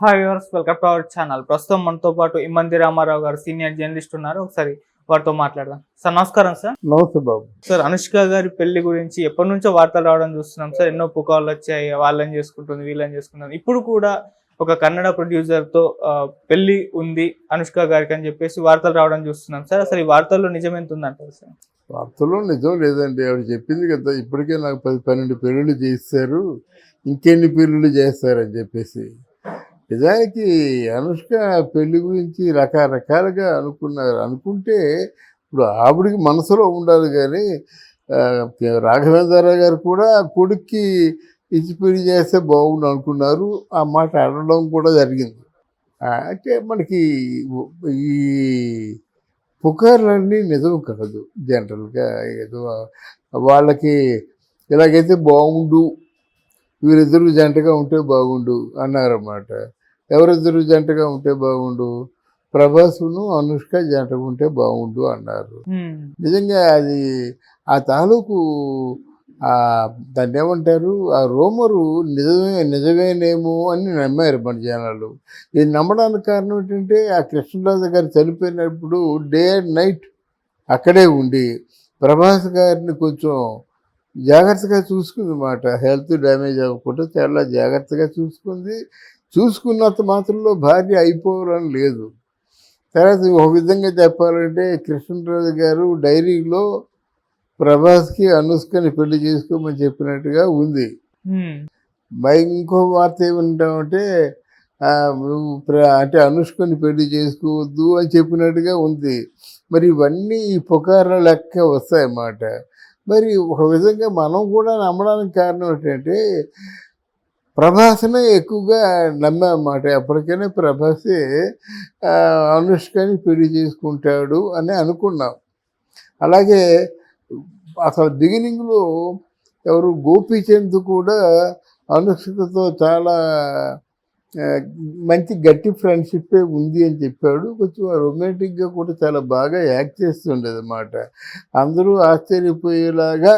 Hi viewers, welcome to our channel. ప్రస్తుతం మనతో పాటు ఇమ్మంది రామారావు గారు సీనియర్ జర్నలిస్ట్ ఉన్నారు. ఒకసారి వారితో మాట్లాడదాం. సార్ నమస్కారం. సార్ నమస్తే బాబు. సార్ అనుష్క గారి పెళ్లి గురించి ఎప్పటి నుంచో వార్తలు రావడం చూస్తున్నాం సార్. ఎన్నో పుకార్లు వచ్చాయి, వాళ్ళని చేసుకుంటుంది, వీళ్ళని చేసుకుంటుంది. ఇప్పుడు కూడా ఒక కన్నడ ప్రొడ్యూసర్ తో పెళ్లి ఉంది అనుష్క గారికి అని చెప్పేసి వార్తలు రావడం చూస్తున్నాం సార్. అసలు ఈ వార్తల్లో నిజం ఎంత ఉందంటారు సార్? వార్తలో నిజం లేదండి. ఆవిడ చెప్పింది కదా, ఇప్పటికే నాకు 10-12 పెళ్ళిళ్ళు చేస్తారు, ఇంకెన్ని పెళ్ళిళ్ళు చేస్తారని చెప్పేసి. నిజానికి అనుష్క పెళ్లి గురించి రకరకాలుగా అనుకుంటే ఇప్పుడు ఆవిడికి మనసులో ఉండాలి. కానీ రాఘవేంద్రరావు గారు కూడా కొడుక్కి ఇచ్చి పెళ్లి చేస్తే బాగుండు అనుకున్నారు. ఆ మాట అనడం కూడా జరిగింది. అంటే మనకి ఈ పుకార్లన్నీ నిజం కాదు. జనరల్గా ఏదో వాళ్ళకి ఇలాగైతే బాగుండు, వీరిద్దరూ జంటగా ఉంటే బాగుండు అన్నారన్నమాట. ఎవరిద్దరు జంటగా ఉంటే బాగుండు? ప్రభాస్ను అనుష్క జంటగా ఉంటే బాగుండు అన్నారు. నిజంగా అది ఆ తాలూకు దాన్ని ఏమంటారు, ఆ రూమరు నిజమేనేమో అని నమ్మారు మన జనాలు. ఇది నమ్మడానికి కారణం ఏంటంటే, ఆ కృష్ణరాజు గారు చనిపోయినప్పుడు డే అండ్ నైట్ అక్కడే ఉండి ప్రభాస్ గారిని కొంచెం జాగ్రత్తగా చూసుకుంది అన్నమాట. హెల్త్ డ్యామేజ్ అవ్వకుండా చాలా జాగ్రత్తగా చూసుకున్నంత మాత్రంలో భార్య అయిపోవాలని లేదు. తర్వాత ఒక విధంగా చెప్పాలంటే, కృష్ణరాజు గారు డైరీలో ప్రభాస్కి అనుష్కని పెళ్లి చేసుకోమని చెప్పినట్టుగా ఉంది. ఇంకో వార్త ఏమంటామంటే, అంటే అనుష్కని పెళ్లి చేసుకోవద్దు అని చెప్పినట్టుగా ఉంది. మరి ఇవన్నీ ఈ పుకార్ల లెక్క వస్తాయన్నమాట. మరి ఒక విధంగా మనం కూడా నమ్మడానికి కారణం ఏంటంటే, ప్రభాస్నే ఎక్కువగా నమ్మామన్నమాట. ఎప్పటికైనా ప్రభాసే అనుష్కని పెళ్లి చేసుకుంటాడు అని అనుకున్నాం. అలాగే అసలు బిగినింగ్లో ఎవరు గోపీచంద్ కూడా అనుష్కతో చాలా మంచి గట్టి ఫ్రెండ్షిప్పే ఉంది అని చెప్పాడు. కొంచెం రొమాంటిక్గా కూడా చాలా బాగా యాక్ట్ చేస్తుండేది అన్నమాట. అందరూ ఆశ్చర్యపోయేలాగా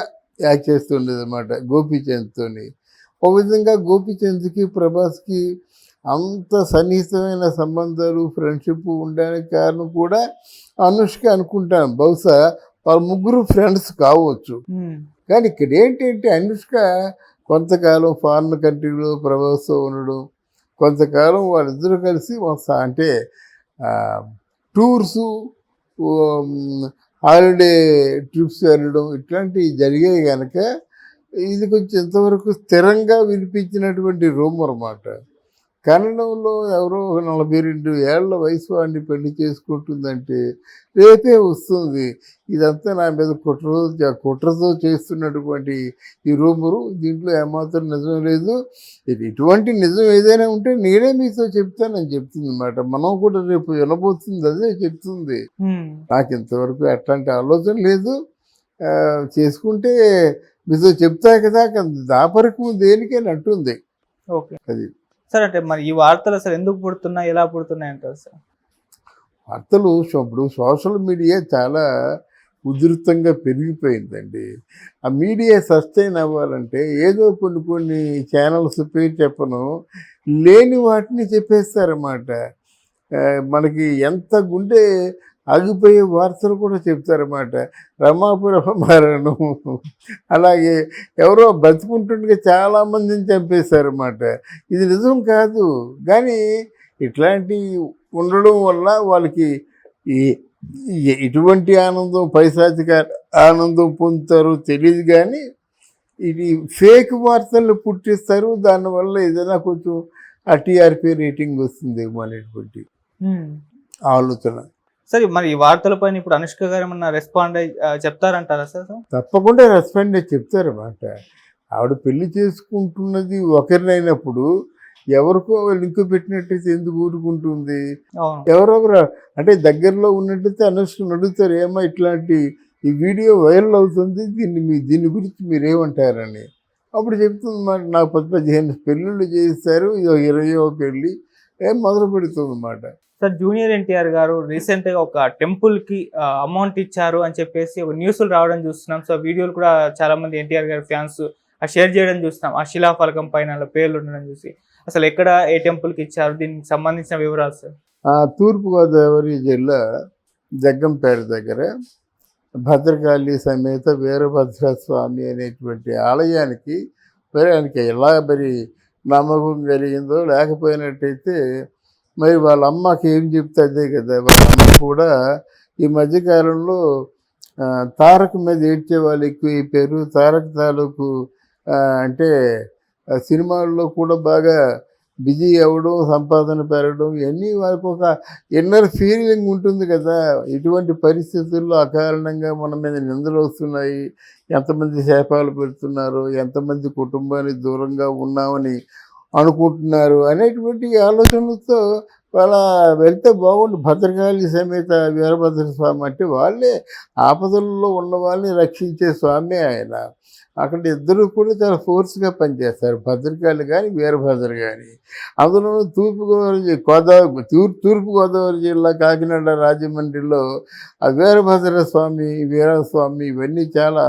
యాక్ట్ చేస్తుండేది అన్నమాట గోపీచంద్తోని. ఒక విధంగా గోపీచంద్కి ప్రభాస్కి అంత సన్నిహితమైన సంబంధాలు, ఫ్రెండ్షిప్ ఉండడానికి కారణం కూడా అనుష్క అనుకుంటాను. బహుశా వాళ్ళ ముగ్గురు ఫ్రెండ్స్ కావచ్చు. కానీ ఇక్కడ ఏంటంటే, అనుష్క కొంతకాలం ఫారిన్ కంట్రీలో ప్రభాస్తో ఉండడం, కొంతకాలం వాళ్ళిద్దరూ కలిసి అంటే టూర్సు, హాలిడే ట్రిప్స్ వెళ్ళడం ఇట్లాంటివి జరిగాయి కనుక ఇది కొంచెం ఇంతవరకు స్థిరంగా వినిపించినటువంటి రూమర్ అన్నమాట. కన్నడంలో ఎవరో 42 ఏళ్ల వయసు వాడిని పెళ్లి చేసుకుంటుందంటే రేపే వస్తుంది. ఇదంతా నా మీద కుట్రతో చేస్తున్నటువంటి ఈ రూమరు. దీంట్లో ఏమాత్రం నిజం లేదు. ఇటువంటి నిజం ఏదైనా ఉంటే నేనే మీతో చెప్తానని చెప్తుంది అన్నమాట. మనం కూడా రేపు వినబోతుంది అదే చెప్తుంది. నాకు ఇంతవరకు అట్లాంటి ఆలోచన లేదు. చేసుకుంటే మీతో చెప్తా కదా, దాపరకు దేనికైనా అంటుంది. ఓకే, అది సార్. అంటే మరి ఈ వార్తలు అసలు ఎందుకు పుడుతున్నాయి, ఎలా పుడుతున్నాయి అంటారు సార్? వార్తలు ఇప్పుడు సోషల్ మీడియా చాలా ఉధృతంగా పెరిగిపోయిందండి. ఆ మీడియా సస్టైన్ అవ్వాలంటే ఏదో కొన్ని ఛానల్స్ పేరు చెప్పను, లేని వాటిని చెప్పేస్తారన్నమాట. మనకి ఎంత గుండె ఆగిపోయే వార్తలు కూడా చెప్తారన్నమాట. రమాపురం మరణం, అలాగే ఎవరో బతుకుంటుండగా చాలామందిని చంపేశారన్నమాట. ఇది నిజం కాదు. కానీ ఇట్లాంటి ఉండడం వల్ల వాళ్ళకి ఎటువంటి ఆనందం, పైశాచిక ఆనందం పొందుతారో తెలియదు. కానీ ఇది ఫేక్ వార్తలను పుట్టిస్తారు. దానివల్ల ఏదైనా కొంచెం ఆ టీఆర్పీ రేటింగ్ వస్తుందేమో అనేటువంటి ఆలోచన. సరే, మరి ఈ వార్తలపైన ఇప్పుడు అనుష్క గారు ఏమన్నా రెస్పాండ్ అయ్యి చెప్తారంటారా సార్? తప్పకుండా రెస్పాండ్ అయ్యి చెప్తారన్నమాట. ఆవిడ పెళ్లి చేసుకుంటున్నది ఒకరినైనప్పుడు ఎవరికో లింక్ పెట్టినట్టయితే ఎందుకు ఊరుకుంటుంది? ఎవరొకరు అంటే దగ్గరలో ఉన్నట్టయితే అనుష్కను అడుగుతారు, ఏమో ఇట్లాంటి ఈ వీడియో వైరల్ అవుతుంది, దీని గురించి మీరేమంటారని. అప్పుడు చెప్తుంది మాట, నాకు 10-15 పెళ్ళిళ్ళు చేస్తారు, ఇది 20వ పెళ్ళి మొదలు పెడుతుంది అన్నమాట. సార్, జూనియర్ ఎన్టీఆర్ గారు రీసెంట్ గా ఒక టెంపుల్ కి అమౌంట్ ఇచ్చారు అని చెప్పేసి ఒక న్యూస్లు రావడం చూస్తున్నాం. సో వీడియోలు కూడా చాలా మంది ఎన్టీఆర్ గారి ఫ్యాన్స్ షేర్ చేయడం చూస్తాం, ఆ శిలాఫలకం పైన అలా పేర్లు ఉండడం చూసి. అసలు ఎక్కడ ఏ టెంపుల్కి ఇచ్చారు, దీనికి సంబంధించిన వివరాలు సార్? తూర్పుగోదావరి జిల్లా జగ్గంపేట దగ్గర భద్రకాళి సమేత వీరభద్ర స్వామి అనేటువంటి ఆలయానికి మరి ఆయనకి ఎలా మరి నమ్మకం కలిగిందో లేకపోయినట్టయితే మరి వాళ్ళ అమ్మకి ఏం చెప్తే అదే కదా. వాళ్ళ అమ్మ కూడా ఈ మధ్యకాలంలో తారక్ మీద ఏడ్చే వాళ్ళు ఎక్కువ అయిపోయారు. తారక్ తాలూకు అంటే సినిమాల్లో కూడా బాగా బిజీ అవ్వడం, సంపాదన పెరగడం, ఇవన్నీ వాళ్ళకు ఒక ఇన్నర్ ఫీలింగ్ ఉంటుంది కదా. ఇటువంటి పరిస్థితుల్లో అకారణంగా మన మీద నిందలు వస్తున్నాయి, ఎంతమంది శాపాలు పెడుతున్నారు, ఎంతమంది కుటుంబానికి దూరంగా ఉన్నామని అనుకుంటున్నారు అనేటువంటి ఆలోచనలతో వాళ్ళ వెళ్తే బాగుండు. భద్రకాళి సమేత వీరభద్ర స్వామి అంటే వాళ్ళే ఆపదల్లో ఉన్న వాళ్ళని రక్షించే స్వామి ఆయన. అక్కడ ఇద్దరు కూడా చాలా ఫోర్స్గా పనిచేస్తారు, భద్రకాళి కానీ వీరభద్ర కానీ. అందులోనూ తూర్పుగోదావరి జిల్లా కాకినాడ రాజమండ్రిలో ఆ వీరభద్ర స్వామి, వీరస్వామి ఇవన్నీ చాలా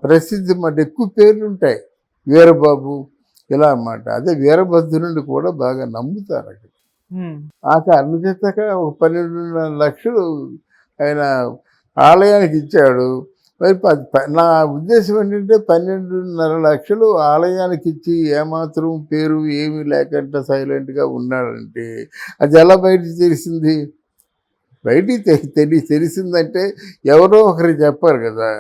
ప్రసిద్ధి మాట. ఎక్కువ పేర్లు ఉంటాయి, వీరబాబు ఇలా అన్నమాట. అదే వీరభద్రుని కూడా బాగా నమ్ముతారు అక్కడ. ఆ కారణం చేత ఒక 12.5 లక్షలు ఆయన ఆలయానికి ఇచ్చాడు. మరి నా ఉద్దేశం ఏంటంటే 12.5 లక్షలు ఆలయానికి ఇచ్చి ఏమాత్రం పేరు ఏమీ లేకుండా సైలెంట్గా ఉన్నాడంటే అది ఎలా బయటికి తెలిసింది? బయటికి తెలిసిందంటే ఎవరో ఒకరు చెప్పారు కదా.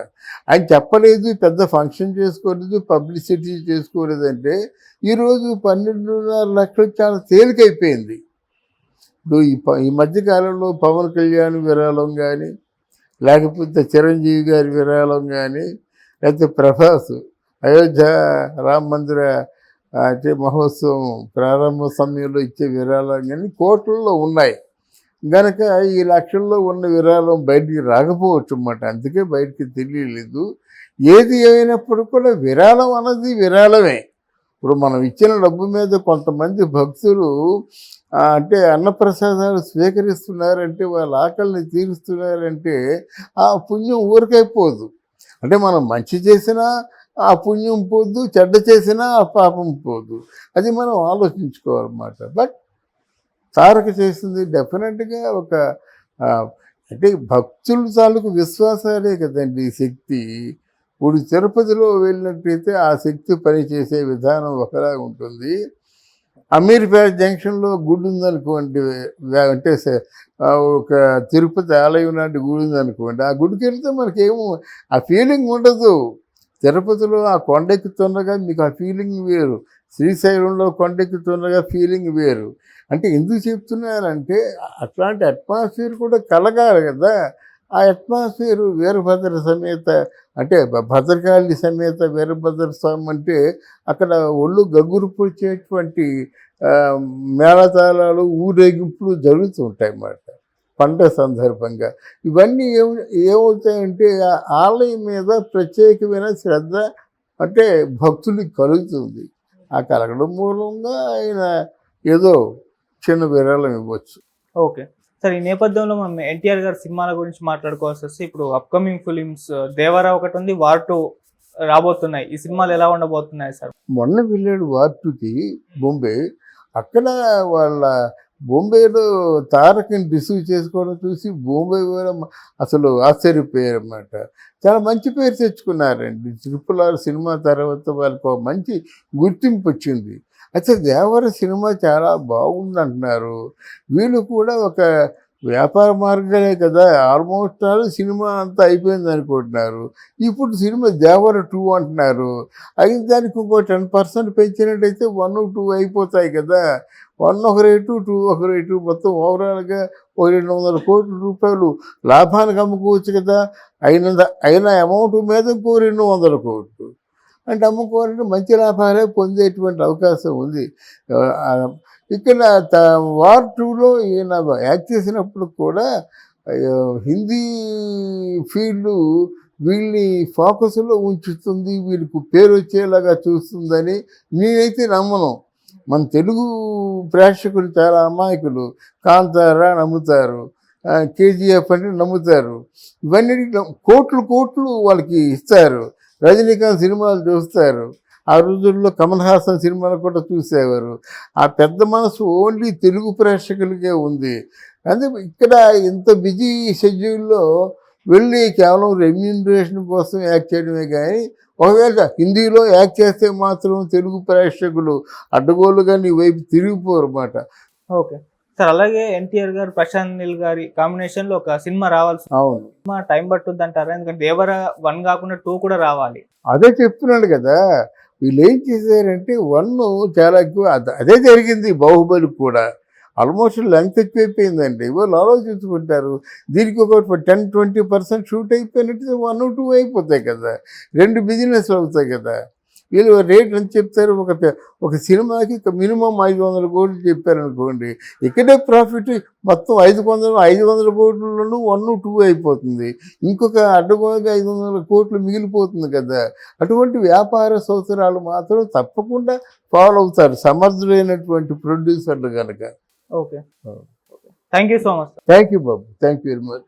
ఆయన చెప్పలేదు, పెద్ద ఫంక్షన్ చేసుకోలేదు, పబ్లిసిటీ చేసుకోలేదంటే ఈరోజు 12.5 లక్షలు చాలా తేలికైపోయింది. ఇప్పుడు ఈ మధ్యకాలంలో పవన్ కళ్యాణ్ విరాళం కానీ, లేకపోతే చిరంజీవి గారి విరాళం కానీ, లేకపోతే ప్రభాస్ అయోధ్య రామ మందిర అంటే మహోత్సవం ప్రారంభ సమయంలో ఇచ్చే విరాళం కానీ కోట్లలో ఉన్నాయి గనక ఈ లక్షల్లో ఉన్న విరాళం బయటికి రాకపోవచ్చు అన్నమాట. అందుకే బయటికి తెలియలేదు. ఏది ఏమైనప్పుడు కూడా విరాళం అన్నది విరాళమే. ఇప్పుడు మనం ఇచ్చిన డబ్బు మీద కొంతమంది భక్తులు అంటే అన్నప్రసాదాలు స్వీకరిస్తున్నారంటే, వాళ్ళ ఆకలిని తీరుస్తున్నారంటే ఆ పుణ్యం ఊరికైపోదు. అంటే మనం మంచి చేసినా ఆ పుణ్యం పోదు, చెడ్డ చేసినా ఆ పాపం పోదు. అది మనం ఆలోచించుకోవాలన్నమాట. బట్ తారక చేసింది డెఫినెట్గా ఒక అంటే భక్తుల తాలూకు విశ్వాసాలే కదండి శక్తి. ఇప్పుడు తిరుపతిలో వెళ్ళినట్టయితే ఆ శక్తి పనిచేసే విధానం ఒకలాగా ఉంటుంది. అమీర్పేట జంక్షన్లో గుడి ఉందనుకోండి, అంటే ఒక తిరుపతి ఆలయం లాంటి గుడి ఉందనుకోండి, ఆ గుడికి వెళ్తే మనకేమో ఆ ఫీలింగ్ ఉండదు. తిరుపతిలో ఆ కొండెక్కుతుండగా మీకు ఆ ఫీలింగ్ వేరు, శ్రీశైలంలో కొండెక్కుతుండగా ఫీలింగ్ వేరు. అంటే ఎందుకు చెప్తున్నారంటే అట్లాంటి అట్మాస్ఫియర్ కూడా కలగాలి కదా. ఆ అట్మాస్ఫియర్ వీరభద్ర సమేత అంటే భద్రకాళి సమేత వీరభద్ర స్వామి అంటే అక్కడ ఒళ్ళు గగ్గురు పొడిచేటువంటి మేళతాళాలు, ఊరేగింపులు జరుగుతూ ఉంటాయి అన్నమాట పండుగ సందర్భంగా. ఇవన్నీ ఏమవుతాయంటే ఆ ఆలయం మీద ప్రత్యేకమైన శ్రద్ధ అంటే భక్తులకు కలుగుతుంది. ఆ కలగడం మూలంగా ఆయన ఏదో చిన్న విరాళం ఇవ్వచ్చు. ఓకే సార్, ఈ నేపథ్యంలో మనం ఎన్టీఆర్ గారి సినిమాల గురించి మాట్లాడుకోవాల్సి వస్తే ఇప్పుడు అప్కమింగ్ ఫిలిమ్స్ దేవరా ఒకటి ఉంది, వార్ 2 రాబోతున్నాయి. ఈ సినిమాలు ఎలా ఉండబోతున్నాయి సార్? మొన్న వెళ్ళాడు వార్ 2కి బాంబే. అక్కడ వాళ్ళ బాంబేలో తారక్ని రిసీవ్ చేసుకోవడం చూసి బాంబే అసలు ఆశ్చర్యపోయారన్నమాట. చాలా మంచి పేరు తెచ్చుకున్నారండి. RRR సినిమా తర్వాత వాళ్ళకు మంచి గుర్తింపు వచ్చింది. అయితే దేవర సినిమా చాలా బాగుందంటున్నారు. వీళ్ళు కూడా ఒక వ్యాపార మార్గాలే కదా, ఆల్మోస్ట్ ఆల్ సినిమా అంతా అయిపోయింది అనుకుంటున్నారు. ఇప్పుడు సినిమా దేవర 2 అంటున్నారు. అయిన దానికి ఇంకో 10% పెంచినట్టయితే 1, 2 అయిపోతాయి కదా. 1 ఒక రేటు, 2 ఒక రేటు, మొత్తం ఓవరాల్గా 200 కోట్ల రూపాయలు లాభానికి అమ్ముకోవచ్చు కదా. అయిన అమౌంట్ మీద ఇంకో 200 కోట్లు అంటే అమ్ముకోవాలంటే మంచి లాభాలే పొందేటువంటి అవకాశం ఉంది. ఇక్కడ వార్ 2లో ఈయన యాక్ట్ చేసినప్పుడు కూడా హిందీ ఫీల్డ్ వీళ్ళని ఫోకస్లో ఉంచుతుంది, వీళ్ళకు పేరు వచ్చేలాగా చూస్తుందని నేనైతే నమ్మను. మన తెలుగు ప్రేక్షకులు చాలా అమాయకులు. కాంతారా నమ్ముతారు, KGF అంటే నమ్ముతారు. ఇవన్నీ కోట్లు వాళ్ళకి ఇస్తారు. రజనీకాంత్ సినిమాలు చూస్తారు. ఆ రోజుల్లో కమల్ హాసన్ సినిమాలు కూడా చూసేవారు. ఆ పెద్ద మనసు ఓన్లీ తెలుగు ప్రేక్షకులకే ఉంది. అంటే ఇక్కడ ఇంత బిజీ షెడ్యూల్లో వెళ్ళి కేవలం రెమ్యూనరేషన్ కోసం యాక్ట్ చేయడమే కానీ, ఒకవేళ హిందీలో యాక్ట్ చేస్తే మాత్రం తెలుగు ప్రేక్షకులు అడ్డగోలుగా నీ వైపు తిరిగిపోరు అన్నమాట. ఓకే సార్, అలాగే ఎన్టీఆర్ గారు ప్రశాంత్ నీల్ గారి కాంబినేషన్ లో ఒక సినిమా రావాల్సి అవును, సినిమా టైం పట్టుద్ది అంటారా? ఎందుకంటే దేవర 1 కాకుండా 2 కూడా రావాలి. అదే చెప్తున్నాడు కదా. వీళ్ళు ఏం చేశారంటే 1 చాలా ఎక్కువ, అదే జరిగింది బాహుబలి కూడా. ఆల్మోస్ట్ లెంగ్త్ ఎక్కువైపోయిందండి. వాళ్ళు ఆలోచించుకుంటారు, దీనికి ఒక 10-20% షూట్ అయిపోయినట్టు 1, 2 అయిపోతాయి కదా, 2 బిజినెస్లు అవుతాయి కదా. వీళ్ళు రేట్ ఎంత చెప్తారు, ఒక సినిమాకి మినిమం 500 కోట్లు చెప్పారనుకోండి, ఇక్కడే ప్రాఫిట్ మొత్తం 500 కోట్లలోనూ 1, 2 అయిపోతుంది. ఇంకొక అడ్డగోలుగా 500 కోట్లు మిగిలిపోతుంది కదా. అటువంటి వ్యాపార సూత్రాలు మాత్రం తప్పకుండా ఫాలో అవుతారు సమర్థులైనటువంటి ప్రొడ్యూసర్లు కనుక. Okay, thank you so much. Thank you Babu, thank you very much.